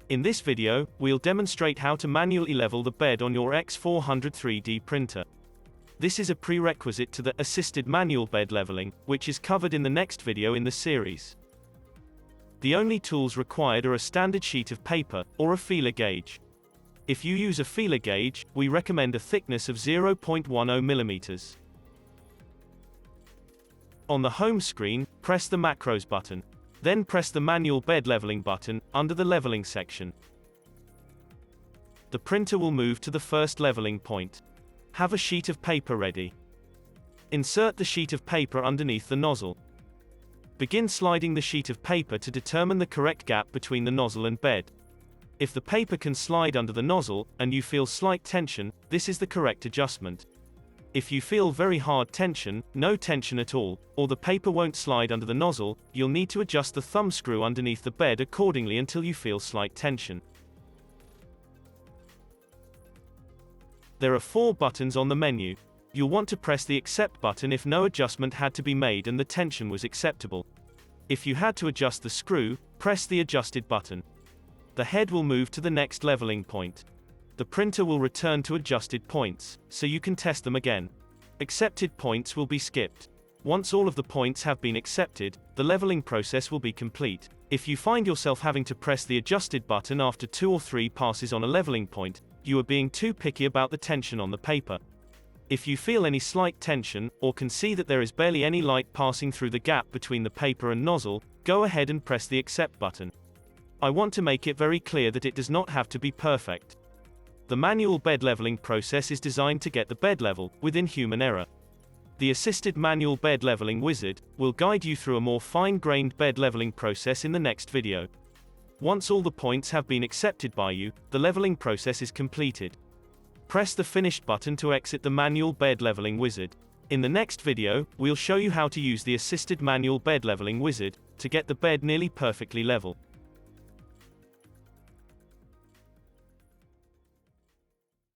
In this video, we'll demonstrate how to manually level the bed on your X400 3D printer. This is a prerequisite to the assisted manual bed leveling, which is covered in the next video in the series. The only tools required are a standard sheet of paper, or a feeler gauge. If you use a feeler gauge, we recommend a thickness of 0.10 mm. On the home screen, press the Macros button. Then press the Manual Bed Leveling button, under the Leveling section. The printer will move to the first leveling point. Have a sheet of paper ready. Insert the sheet of paper underneath the nozzle. Begin sliding the sheet of paper to determine the correct gap between the nozzle and bed. If the paper can slide under the nozzle, and you feel slight tension, this is the correct adjustment. If you feel very hard tension, no tension at all, or the paper won't slide under the nozzle, you'll need to adjust the thumb screw underneath the bed accordingly until you feel slight tension. There are 4 buttons on the menu. You'll want to press the Accept button if no adjustment had to be made and the tension was acceptable. If you had to adjust the screw, press the Adjusted button. The head will move to the next leveling point. The printer will return to adjusted points, so you can test them again. Accepted points will be skipped. Once all of the points have been accepted, the leveling process will be complete. If you find yourself having to press the Adjusted button after 2 or 3 passes on a leveling point, you are being too picky about the tension on the paper. If you feel any slight tension, or can see that there is barely any light passing through the gap between the paper and nozzle, go ahead and press the Accept button. I want to make it very clear that it does not have to be perfect. The manual bed leveling process is designed to get the bed level, within human error. The assisted manual bed leveling wizard will guide you through a more fine-grained bed leveling process in the next video. Once all the points have been accepted by you, the leveling process is completed. Press the Finished button to exit the manual bed leveling wizard. In the next video, we'll show you how to use the assisted manual bed leveling wizard to get the bed nearly perfectly level.